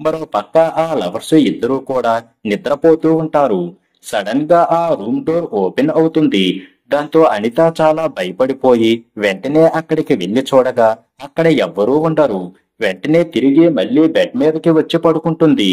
మరో పక్క ఆ లవర్స్ ఇద్దరూ కూడా నిద్రపోతూ ఉంటారు. సడన్ గా ఆ రూమ్ డోర్ ఓపెన్ అవుతుంది. దాంతో అనిత చాలా భయపడిపోయి వెంటనే అక్కడికి వెళ్లి చూడగా అక్కడ ఎవ్వరూ ఉండరు. వెంటనే తిరిగి మళ్లీ బెడ్ మీదకి వచ్చి పడుకుంటుంది.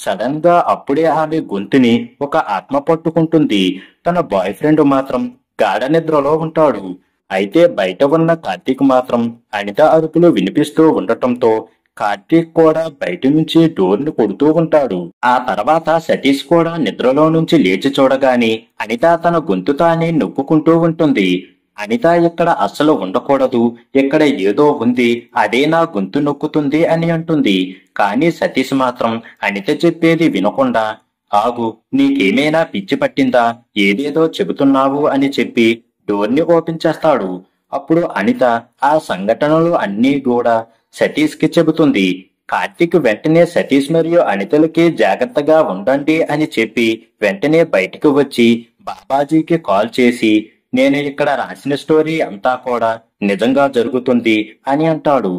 సడన్ గా అప్పుడే ఆమె గొంతుని ఒక ఆత్మ పట్టుకుంటుంది. తన బాయ్ ఫ్రెండ్ మాత్రం గాఢ నిద్రలో ఉంటాడు. అయితే బయట ఉన్న కార్తీక్ మాత్రం అనిత అరుపులు వినిపిస్తూ ఉండటంతో కార్తీక్ కూడా బయట నుంచి డోర్ ను కొడుతూ ఉంటాడు. ఆ తర్వాత సతీష్ కూడా నిద్రలో నుంచి లేచి చూడగానే అనిత తన గొంతు తానే నొక్కుకుంటూ ఉంటుంది. అనిత ఇక్కడ అస్సలు ఉండకూడదు, ఇక్కడ ఏదో ఉంది, అదే నా గొంతు నొక్కుతుంది అని అంటుంది. కానీ సతీష్ మాత్రం అనిత చెప్పేది వినకుండా, ఆగు, నీకేమైనా పిచ్చి పట్టిందా, ఏదేదో చెబుతున్నావు అని చెప్పి డోర్ ని ఓపెన్ చేస్తాడు. అప్పుడు అనిత ఆ సంఘటనలు అన్నీ కూడా సతీష్ కి చెబుతుంది. కార్తీక్ వెంటనే సతీష్ మరియు అనితలకి జాగ్రత్తగా ఉండండి అని చెప్పి వెంటనే బయటికి వచ్చి బాబాజీకి కాల్ చేసి, నేను ఇక్కడ రాసిన స్టోరీ అంతా కూడా నిజంగా జరుగుతుంది అని అంటాడు.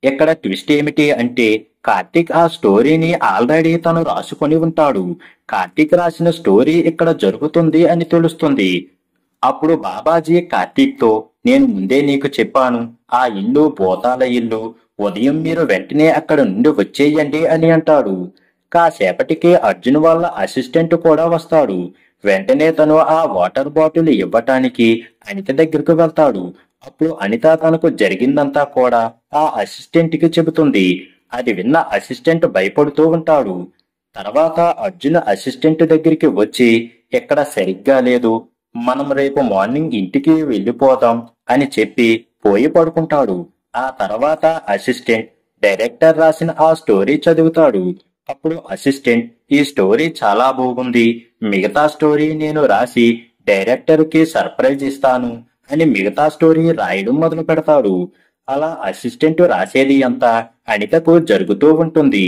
ఇక్కడ ట్విస్ట్ ఏమిటి అంటే కార్తీక్ ఆ స్టోరీని ఆల్రెడీ తను రాసుకొని ఉంటాడు. కార్తీక్ రాసిన స్టోరీ ఇక్కడ జరుగుతుంది అని తెలుస్తుంది. అప్పుడు బాబాజీ కార్తీక్ తో, నేను ముందే నీకు చెప్పాను, ఆ ఇల్లు భూతాల ఇల్లు, ఉదయం మీరు వెంటనే అక్కడ నుండి వచ్చేయండి అని అంటాడు. కాసేపటికి అర్జున్ వాళ్ళ అసిస్టెంట్ కూడా వస్తాడు. వెంటనే తను ఆ వాటర్ బాటిల్ ఇవ్వటానికి అనిత దగ్గరకు వెళ్తాడు. అప్పుడు అనిత తనకు జరిగిందంతా కూడా ఆ అసిస్టెంట్ కి చెబుతుంది. అది విన్న అసిస్టెంట్ భయపడుతూ ఉంటాడు. తర్వాత అర్జున్ అసిస్టెంట్ దగ్గరికి వచ్చి, ఎక్కడ సరిగ్గా లేదు, మనం రేపు మార్నింగ్ ఇంటికి వెళ్ళిపోదాం అని చెప్పి పోయి పడుకుంటాడు. ఆ తర్వాత అసిస్టెంట్ డైరెక్టర్ రాసిన ఆ స్టోరీ చదువుతాడు. అప్పుడు అసిస్టెంట్, ఈ స్టోరీ చాలా బాగుంది, మిగతా స్టోరీ నేను రాసి డైరెక్టర్ కి సర్ప్రైజ్ ఇస్తాను అని మిగతా స్టోరీ రాయడం మొదలు పెడతాడు. అలా అసిస్టెంట్ రాసేది అంతా అనితకు జరుగుతూ ఉంటుంది.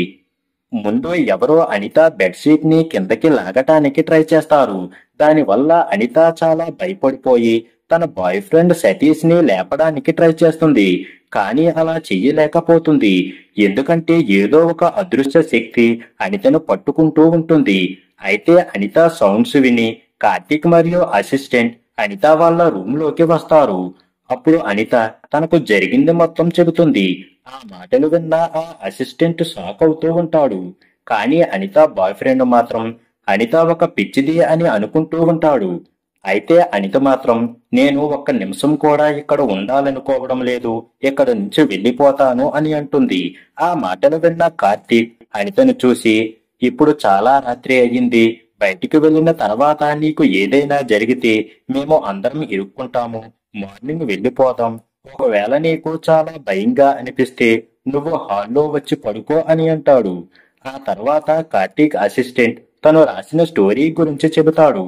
ముందు ఎవరో అనిత బెడ్షీట్ ని కిందకి లాగటానికి ట్రై చేస్తారు. దానివల్ల అనిత చాలా భయపడిపోయి తన బాయ్ ఫ్రెండ్ సతీష్ ని లేపడానికి ట్రై చేస్తుంది. కానీ అలా చెయ్యలేకపోతుంది. ఎందుకంటే ఏదో ఒక అదృశ్య శక్తి అనితను పట్టుకుంటూ ఉంటుంది. అయితే అనిత సౌండ్స్ విని కార్తీక్ మరియు అసిస్టెంట్ అనిత వాళ్ళ రూమ్ లోకి వస్తారు. అప్పుడు అనిత తనకు జరిగింది మొత్తం చెబుతుంది. ఆ మాటలు విన్న ఆ అసిస్టెంట్ షాక్ అవుతూ ఉంటాడు. కానీ అనిత బాయ్ ఫ్రెండ్ మాత్రం అనిత ఒక పిచ్చిది అని అనుకుంటూ ఉంటాడు. అయితే అనిత మాత్రం, నేను ఒక్క నిమిషం కూడా ఇక్కడ ఉండాలనుకోవడం లేదు, ఇక్కడ నుంచి వెళ్ళిపోతాను అని అంటుంది. ఆ మాటలు విన్న కార్తీక్ అనితను చూసి, ఇప్పుడు చాలా రాత్రి అయ్యింది, బయటికి వెళ్ళిన తర్వాత నీకు ఏదైనా జరిగితే మేము అందరం ఇరుక్కుంటాము, మార్నింగ్ వెళ్ళిపోదాం, ఒకవేళ నీకు చాలా భయంగా అనిపిస్తే నువ్వు హాల్లో వచ్చి పడుకో అని అంటాడు. ఆ తర్వాత కార్తీక్ అసిస్టెంట్ తను రాసిన స్టోరీ గురించి చెబుతాడు.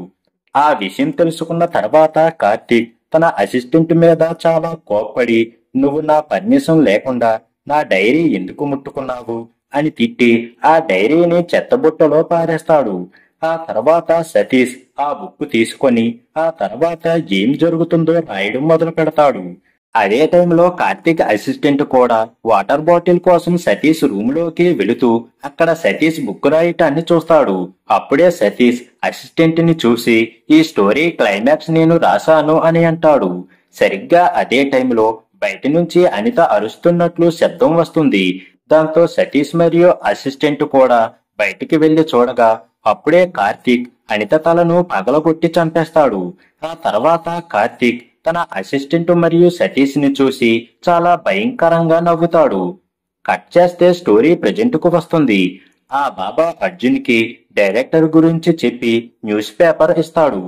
ఆ విషయం తెలుసుకున్న తర్వాత కార్తీక్ తన అసిస్టెంట్ మీద చాలా కోప్పడి, నువ్వు నా పర్మిషన్ లేకుండా నా డైరీ ఎందుకు ముట్టుకున్నావు అని తిట్టి ఆ డైరీని చెత్తబుట్టలో పారేస్తాడు. ఆ తర్వాత సతీష్ ఆ బుక్ తీసుకొని ఆ తర్వాత ఏం జరుగుతుందో రాయడం మొదలు పెడతాడు. అదే టైంలో కార్తీక్ అసిస్టెంట్ కూడా వాటర్ బాటిల్ కోసం సతీష్ రూమ్ లోకి వెళుతూ అక్కడ సతీష్ బుక్ రాయటాన్ని చూస్తాడు. అప్పుడే సతీష్ అసిస్టెంట్ ని చూసి ఈ స్టోరీ క్లైమాక్స్ నేను రాశాను అని అంటాడు. సరిగ్గా అదే టైంలో బయట నుంచి అనిత అరుస్తున్నట్లు శబ్దం వస్తుంది. దాంతో సతీష్ మరియు అసిస్టెంట్ కూడా బయటికి వెళ్లి చూడగా అప్పుడే కార్తీక్ అనిత తలను పగలగొట్టి చంపేస్తాడు. ఆ తర్వాత కార్తీక్ తన అసిస్టెంట్ మరియు సతీష్ ని చూసి చాలా భయంకరంగా నవ్వుతాడు. కట్ చేస్తే స్టోరీ ప్రెజెంట్ కు వస్తుంది. ఆ బాబా అర్జున్ కి డైరెక్టర్ గురించి చెప్పి న్యూస్ పేపర్ ఇస్తాడు.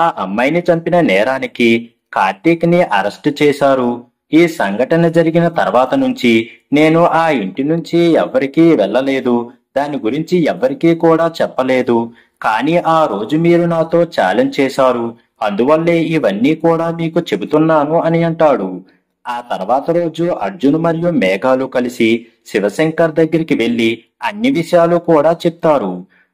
ఆ అమ్మాయిని చంపిన నేరానికి కార్తీక్ ని అరెస్ట్ చేశారు. ఈ సంఘటన జరిగిన తర్వాత నుంచి నేను ఆ ఇంటి నుంచి ఎవ్వరికీ వెళ్ళలేదు. దాని గురించి ఎవ్వరికీ కూడా చెప్పలేదు. కానీ ఆ రోజు మీరు నాతో ఛాలెంజ్ చేశారు. అందువల్లే ఇవన్నీ కూడా మీకు చెబుతున్నాను అని అంటాడు. ఆ తర్వాత రోజు అర్జున్ మరియు మేఘాలు కలిసి శివశంకర్ దగ్గరికి వెళ్లి అన్ని విషయాలు కూడా చెప్తారు.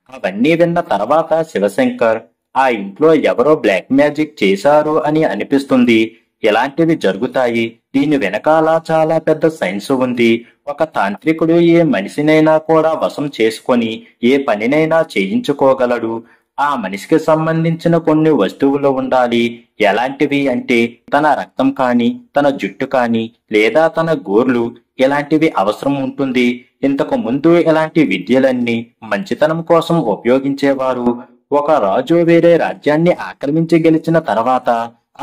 అవన్నీ విన్న తర్వాత శివశంకర్ ఆ ఇంట్లో ఎవరో బ్లాక్ మ్యాజిక్ చేశారు అని అనిపిస్తుంది. ఇలాంటివి జరుగుతాయి. దీని వెనకాల చాలా పెద్ద సైన్స్ ఉంది. ఒక తాంత్రికుడు ఏ మనిషినైనా కూడా వశం చేసుకొని ఏ పనినైనా చేయించుకోగలడు. ఆ మనిషికి సంబంధించిన కొన్ని వస్తువులు ఉండాలి. ఎలాంటివి అంటే తన రక్తం కానీ, తన జుట్టు కానీ, లేదా తన గోర్లు, ఇలాంటివి అవసరం ఉంటుంది. ఇంతకు ముందు ఇలాంటి విద్యలన్నీ మంచితనం కోసం ఉపయోగించేవారు. ఒక రాజు వేరే రాజ్యాన్ని ఆక్రమించి గెలిచిన తర్వాత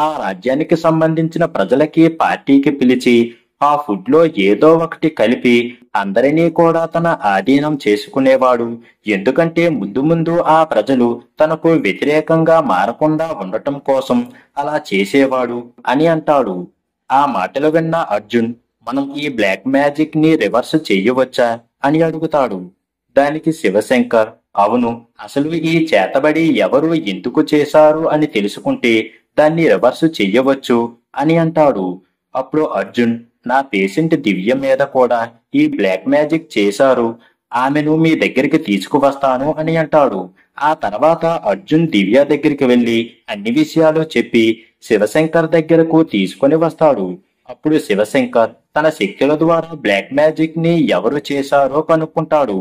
ఆ రాజ్యానికి సంబంధించిన ప్రజలకి పార్టీకి పిలిచి ఆ ఫుడ్ లో ఏదో ఒకటి కలిపి అందరినీ కూడా తన ఆధీనం చేసుకునేవాడు. ఎందుకంటే ముందు ముందు ఆ ప్రజలు తనకు వ్యతిరేకంగా మారకుండా ఉండటం కోసం అలా చేసేవాడు అని అంటాడు. ఆ మాటలు విన్న అర్జున్ మనం ఈ బ్లాక్ మ్యాజిక్ ని రివర్స్ చెయ్యవచ్చా అని అడుగుతాడు. దానికి శివశంకర్ అవును, అసలు ఈ చేతబడి ఎవరు ఎందుకు చేశారు అని తెలుసుకుంటే దాన్ని రివర్స్ చెయ్యవచ్చు అని అంటాడు. అప్పుడు అర్జున్ నా పేషెంట్ దివ్య మీద కూడా ఈ బ్లాక్ మ్యాజిక్ చేశారు. ఆమెను మీ దగ్గరికి తీసుకువస్తాను అని అంటాడు. ఆ తర్వాత అర్జున్ దివ్య దగ్గరికి వెళ్లి అన్ని విషయాలు చెప్పి శివశంకర్ దగ్గరకు తీసుకొని వస్తాడు. అప్పుడు శివశంకర్ తన శక్తుల ద్వారా బ్లాక్ మ్యాజిక్ ని ఎవరు చేశారో కనుక్కుంటాడు.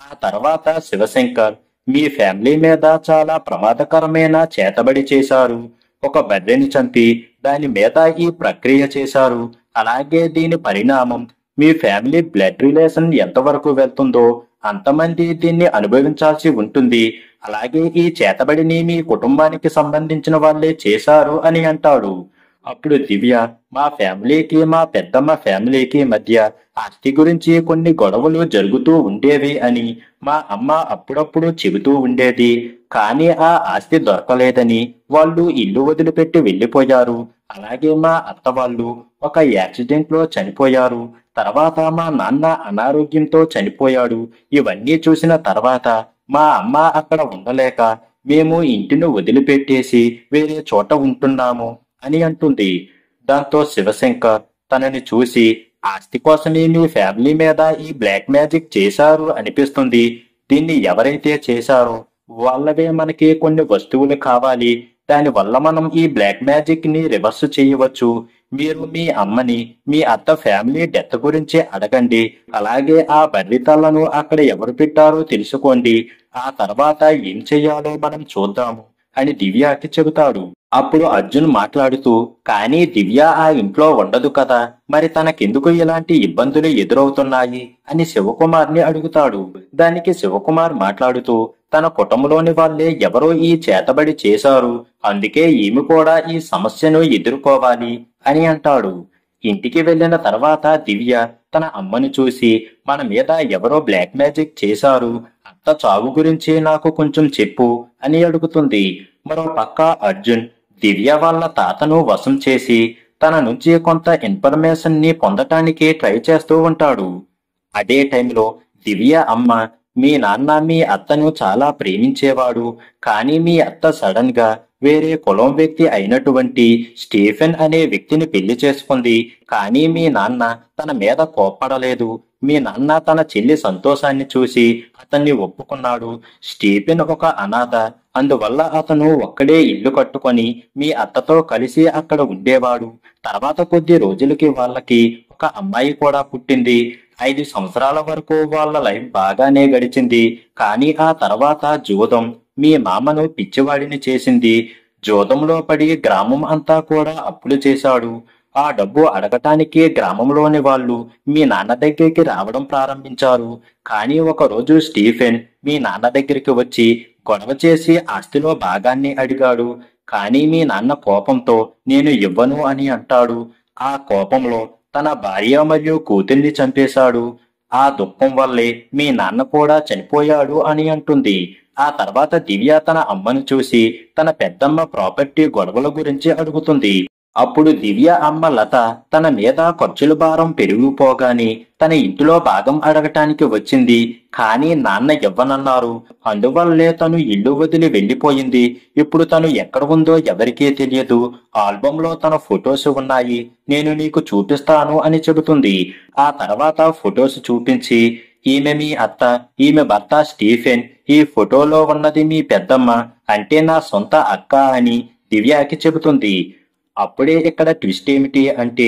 ఆ తర్వాత శివశంకర్ మీ ఫ్యామిలీ మీద చాలా ప్రమాదకరమైన చేతబడి చేశారు. ఒక బర్రెని చంపి దాని మీద ఈ ప్రక్రియ చేశారు. అలాగే దీని పరిణామం మీ ఫ్యామిలీ బ్లడ్ రిలేషన్ ఎంతవరకు వెళ్తుందో అంతమంది దీన్ని అనుభవించాల్సి ఉంటుంది. అలాగే ఈ చేతబడిని మీ కుటుంబానికి సంబంధించిన వాళ్ళే చేశారు అని అంటాడు. అప్పుడు దివ్య మా ఫ్యామిలీకి మా పెద్దమ్మ ఫ్యామిలీకి మధ్య ఆస్తి గురించి కొన్ని గొడవలు జరుగుతూ ఉండేవి అని మా అమ్మ అప్పుడప్పుడు చెబుతూ ఉండేది. కానీ ఆ ఆస్తి దొరకలేదని వాళ్ళు ఇల్లు వదిలిపెట్టి వెళ్లిపోయారు. అలాగే మా అత్త వాళ్ళు ఒక యాక్సిడెంట్ లో చనిపోయారు. తర్వాత మా నాన్న అనారోగ్యంతో చనిపోయాడు. ఇవన్నీ చూసిన తర్వాత మా అమ్మ అక్కడ ఉండలేక మేము ఇంటిని వదిలిపెట్టేసి వేరే చోట ఉంటున్నాము అని అంటుంది. దాంతో శివశంకర్ తనని చూసి ఆస్తి కోసమే మీ ఫ్యామిలీ మీద ఈ బ్లాక్ మ్యాజిక్ చేశారు అనిపిస్తుంది. దీన్ని ఎవరైతే చేశారో వాళ్ళవే మనకి కొన్ని వస్తువులు కావాలి. దాని వల్ల మనం ఈ బ్లాక్ మ్యాజిక్ ని రివర్స్ చేయవచ్చు. మీరు మీ అమ్మని మీ అత్త ఫ్యామిలీ డెత్ గురించి అడగండి. అలాగే ఆ బర్రితలను అక్కడ ఎవరు పెట్టారో తెలుసుకోండి. ఆ తర్వాత ఏం చెయ్యాలో మనం చూద్దాము అని దివ్యకి చెబుతాడు. అప్పుడు అర్జున్ మాట్లాడుతూ కానీ దివ్య ఆ ఇంట్లో ఉండదు కదా, మరి తనకెందుకు ఇలాంటి ఇబ్బందులు ఎదురవుతున్నాయి అని శివకుమార్ని అడుగుతాడు. దానికి శివకుమార్ మాట్లాడుతూ తన కుటుంబంలోని వాళ్ళే ఎవరో ఈ చేతబడి చేశారు, అందుకే ఈమె కూడా ఈ సమస్యను ఎదుర్కోవాలి అని అంటాడు. ఇంటికి వెళ్లిన తర్వాత దివ్య తన అమ్మను చూసి మన మీద ఎవరో బ్లాక్ మ్యాజిక్ చేశారు, అత్త చావు గురించి నాకు కొంచెం చెప్పు అని అడుగుతుంది. మరో పక్క అర్జున్ దివ్య వాళ్ళ తాతను వశం చేసి తన నుంచి కొంత ఇన్ఫర్మేషన్ ని పొందటానికి ట్రై చేస్తూ ఉంటాడు. అదే టైంలో దివ్య అమ్మ మీ నాన్న మీ అత్తను చాలా ప్రేమించేవాడు, కానీ మీ అత్త సడన్ గా వేరే కులం వ్యక్తి అయినటువంటి స్టీఫెన్ అనే వ్యక్తిని పెళ్లి చేసుకుంది. కానీ మీ నాన్న తన మీద కోప్పడలేదు. మీ నాన్న తన చెల్లి సంతోషాన్ని చూసి అతన్ని ఒప్పుకున్నాడు. స్టీఫెన్ ఒక అనాథ, అందువల్ల అతను ఒక్కడే ఇల్లు కట్టుకొని మీ అత్తతో కలిసి అక్కడ ఉండేవాడు. తర్వాత కొద్ది రోజులకి వాళ్ళకి ఒక అమ్మాయి కూడా పుట్టింది. 5 సంవత్సరాల వరకు వాళ్ళ లైఫ్ బాగానే గడిచింది. కానీ ఆ తర్వాత జూదం మీ మామను పిచ్చివాడిని చేసింది. జూదంలో పడి గ్రామం అంతా కూడా అప్పులు చేశాడు. ఆ డబ్బు అడగటానికి గ్రామంలోని వాళ్ళు మీ నాన్న దగ్గరికి రావడం ప్రారంభించారు. కానీ ఒకరోజు స్టీఫెన్ మీ నాన్న దగ్గరికి వచ్చి గొడవ చేసి ఆస్తిలో భాగాన్ని అడిగాడు. కానీ మీ నాన్న కోపంతో నేను ఇవ్వను అని అంటాడు. ఆ కోపంలో తన భార్య మరియు కూతుర్ని చంపేశాడు. ఆ దుఃఖం వల్లే మీ నాన్న కూడా చనిపోయాడు అని అంటుంది. ఆ తర్వాత దివ్య తన అమ్మను చూసి తన పెద్దమ్మ ప్రాపర్టీ గొడవల గురించి అడుగుతుంది. అప్పుడు దివ్య అమ్మ లత తన మీద ఖర్చుల భారం పెరిగిపోగానే తన ఇంటిలో భాగం అడగటానికి వచ్చింది. కానీ నాన్న ఇవ్వనన్నారు. అందువల్లే తను ఇల్లు వదిలి వెళ్లిపోయింది. ఇప్పుడు తను ఎక్కడ ఉందో ఎవరికీ తెలియదు. ఆల్బంలో తన ఫొటోస్ ఉన్నాయి, నేను నీకు చూపిస్తాను అని చెబుతుంది. ఆ తర్వాత ఫొటోస్ చూపించి ఈమె మీ అత్త, ఈమె భర్త స్టీఫెన్, ఈ ఫోటోలో ఉన్నది మీ పెద్దమ్మ, అంటే నా సొంత అక్క అని దివ్యకి చెబుతుంది. అప్పుడే ఇక్కడ ట్విస్ట్ ఏమిటి అంటే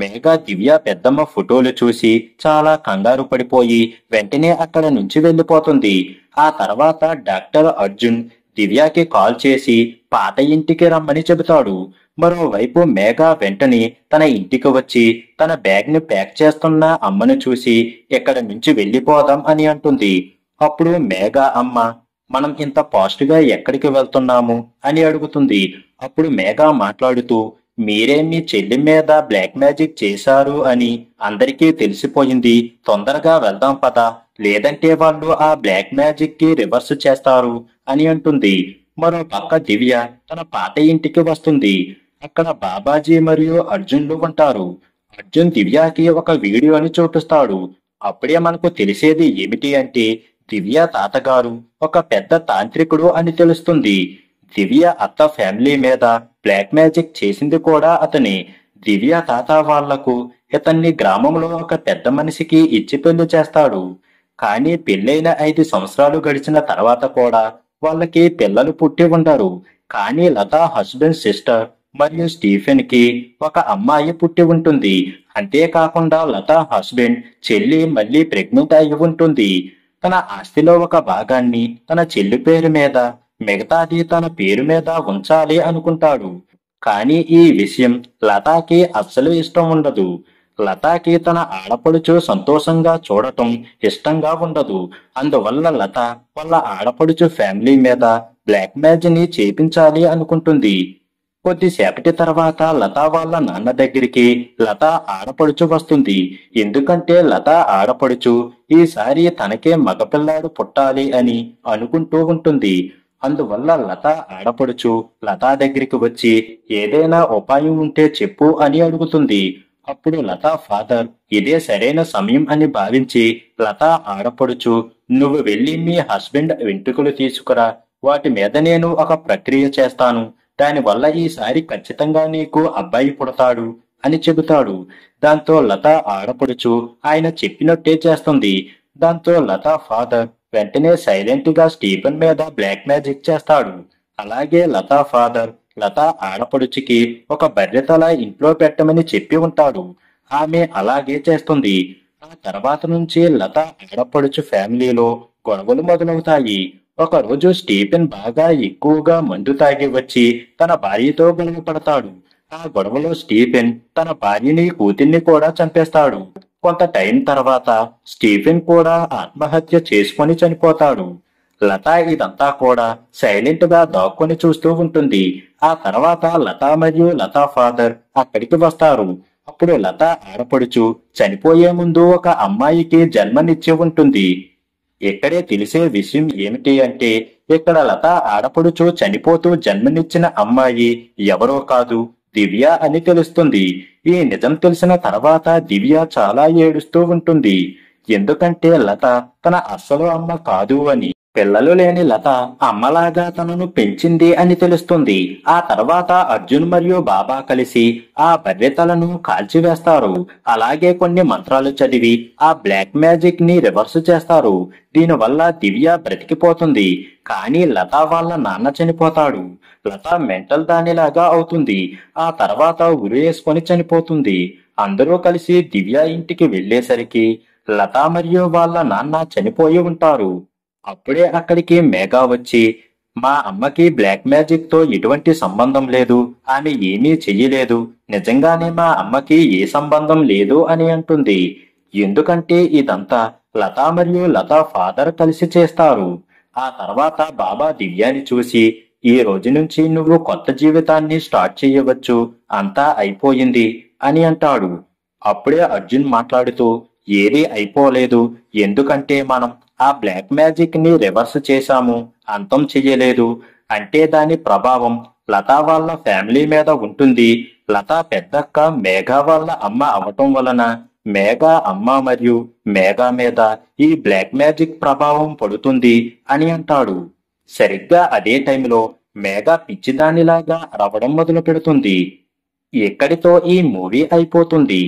మేఘ దివ్య పెద్దమ్మ ఫోటోలు చూసి చాలా కంగారు పడిపోయి వెంటనే అక్కడ నుంచి వెళ్లిపోతుంది. ఆ తర్వాత డాక్టర్ అర్జున్ దివ్యకి కాల్ చేసి పాత ఇంటికి రమ్మని చెబుతాడు. మరోవైపు మేఘ వెంటనే తన ఇంటికి వచ్చి తన బ్యాగ్ ని ప్యాక్ చేస్తున్న అమ్మను చూసి ఇక్కడ నుంచి వెళ్లిపోదాం అని అంటుంది. అప్పుడు మేఘ అమ్మ మనం ఇంత ఫాస్ట్ గా ఎక్కడికి వెళ్తున్నాము అని అడుగుతుంది. అప్పుడు మేఘ మాట్లాడుతూ మీరే మీ చెల్లి మీద బ్లాక్ మ్యాజిక్ చేశారు అని అందరికీ తెలిసిపోయింది, తొందరగా వెళ్దాం పదా, లేదంటే వాళ్ళు ఆ బ్లాక్ మ్యాజిక్ కి రివర్స్ చేస్తారు అని అంటుంది. మరో పక్క దివ్య తన పాత ఇంటికి వస్తుంది. అక్కడ బాబాజీ మరియు అర్జున్లు ఉంటారు. అర్జున్ దివ్యకి ఒక వీడియోని చూపిస్తాడు. అప్పుడే మనకు తెలిసేది ఏమిటి అంటే దివ్య తాతగారు ఒక పెద్ద తాంత్రికుడు అని తెలుస్తుంది. దివ్య అత్త ఫ్యామిలీ మీద బ్లాక్ మ్యాజిక్ చేసింది కూడా అతనే. దివ్య తాత వాళ్లకు ఇతన్ని గ్రామంలో ఒక పెద్ద మనిషికి ఇచ్చి పెళ్లి చేస్తాడు. కానీ పెళ్ళైన 5 సంవత్సరాలు గడిచిన తర్వాత కూడా వాళ్ళకి పిల్లలు పుట్టి ఉండరు. కానీ లత హస్బెండ్ సిస్టర్ మరియు స్టీఫెన్ కి ఒక అమ్మాయి పుట్టి ఉంటుంది. అంతేకాకుండా లత హస్బెండ్ చెల్లి మళ్ళీ ప్రెగ్నెంట్ అయి ఉంటుంది. తన ఆస్తిలో ఒక భాగాన్ని తన చెల్లి పేరు మీద, మిగతాది తన పేరు మీద ఉంచాలి అనుకుంటాడు. కానీ ఈ విషయం లతాకి అస్సలు ఇష్టం ఉండదు. లతాకి తన ఆడపడుచు సంతోషంగా చూడటం ఇష్టంగా ఉండదు. అందువల్ల లత వాళ్ళ ఆడపడుచు ఫ్యామిలీ మీద బ్లాక్ మ్యాజిక్ ని చేపించాలి అనుకుంటుంది. కొద్దిసేపటి తర్వాత లత వాళ్ళ నాన్న దగ్గరికి లత ఆడపడుచు వస్తుంది. ఎందుకంటే లత ఆడపడుచు ఈసారి తనకే మగపిల్లాడు పుట్టాలి అని అనుకుంటూ ఉంటుంది. అందువల్ల లత ఆడపడుచు లత దగ్గరికి వచ్చి ఏదైనా ఉపాయం ఉంటే చెప్పు అని అడుగుతుంది. అప్పుడు లత ఫాదర్ ఇదే సరైన సమయం అని భావించి లత ఆడపడుచు నువ్వు వెళ్ళి మీ హస్బెండ్ వెంట్రుకలు తీసుకురా, వాటి మీద నేను ఒక ప్రక్రియ చేస్తాను, దానివల్ల ఈసారి ఖచ్చితంగా నీకు అబ్బాయి పుడతాడు అని చెబుతాడు. దాంతో లత ఆడపడుచు ఆయన చెప్పినట్టే చేస్తుంది. దాంతో లత ఫాదర్ వెంటనే సైలెంట్ గా స్టీఫెన్ మీద బ్లాక్ మ్యాజిక్ చేస్తాడు. అలాగే లత ఫాదర్ లత ఆడపడుచుకి ఒక బర్రె తల ఇంట్లో పెట్టమని చెప్పి ఉంటాడు. ఆమె అలాగే చేస్తుంది. ఆ తర్వాత నుంచి లత ఆడపడుచు ఫ్యామిలీలో గొడవలు మొదలవుతాయి. ఒక రోజు స్టీఫెన్ బాగా ఎక్కువగా మందు తాగి వచ్చి తన భార్యతో గొడవ పడతాడు. ఆ గొడవలో స్టీఫెన్ తన భార్యని కూతుర్ని కూడా చంపేస్తాడు. కొంత టైం తర్వాత స్టీఫెన్ కూడా ఆత్మహత్య చేసుకొని చనిపోతాడు. లత ఇదంతా కూడా సైలెంట్ గా దాక్కుని చూస్తూ ఉంటుంది. ఆ తర్వాత లత మరియు లత ఫాదర్ అక్కడికి వస్తారు. అప్పుడు లత ఆడపడుచు చనిపోయే ముందు ఒక అమ్మాయికి జన్మనిచ్చి ఉంటుంది. ఇక్కడే తెలిసే విషయం ఏమిటి అంటే ఇక్కడ లత ఆడపడుచు చనిపోతూ జన్మనిచ్చిన అమ్మాయి ఎవరో కాదు, దివ్య అని తెలుస్తుంది. ఈ నిజం తెలిసిన తర్వాత దివ్య చాలా ఏడుస్తూ ఉంటుంది. ఎందుకంటే లత తన అస్సలు అమ్మ కాదు అని. పిల్లలు లేని లత అమ్మలాగా తనను పెంచింది అని తెలుస్తుంది. ఆ తర్వాత అర్జున్ మరియు బాబా కలిసి ఆ బర్రెతలను కాల్చివేస్తారు. అలాగే కొన్ని మంత్రాలు చదివి ఆ బ్లాక్ మ్యాజిక్ ని రివర్స్ చేస్తారు. దీనివల్ల దివ్య బ్రతికిపోతుంది. కానీ లత వాళ్ళ నాన్న చనిపోతాడు. లత మెంటల్ దానిలాగా అవుతుంది. ఆ తర్వాత ఉరేసుకొని చనిపోతుంది. అందరూ కలిసి దివ్య ఇంటికి వెళ్ళేసరికి లత మరియు వాళ్ళ నాన్న చనిపోయి ఉంటారు. అప్పుడే అక్కడికి మేఘా వచ్చి, మా అమ్మకి బ్లాక్ మ్యాజిక్ తో ఎటువంటి సంబంధం లేదు, ఆమె ఏమీ చెయ్యలేదు, నిజంగానే మా అమ్మకి ఏ సంబంధం లేదు అని అంటుంది. ఎందుకంటే ఇదంతా లతా మరియు లతా ఫాదర్ కలిసి చేస్తారు. ఆ తర్వాత బాబా దివ్యాని చూసి, ఈ రోజు నుంచి నువ్వు కొత్త జీవితాన్ని స్టార్ట్ చేయవచ్చు, అంతా అయిపోయింది అని అంటాడు. అప్పుడే అర్జున్ మాట్లాడుతూ, ఏదీ అయిపోలేదు, ఎందుకంటే మనం ఆ బ్లాక్ మ్యాజిక్ ని రివర్స్ చేశాము, అంతం చెయ్యలేదు. అంటే దాని ప్రభావం లతా వాళ్ళ ఫ్యామిలీ మీద ఉంటుంది. లతా పెద్దక్క మేఘా వాళ్ళ అమ్మ అవటం వలన మేఘా అమ్మ మరియు మేఘా మీద ఈ బ్లాక్ మ్యాజిక్ ప్రభావం పడుతుంది అని అంటాడు. సరిగ్గా అదే టైంలో మేఘా పిచ్చిదానిలాగా అరవడం మొదలు పెడుతుంది. ఇక్కడితో ఈ మూవీ అయిపోతుంది.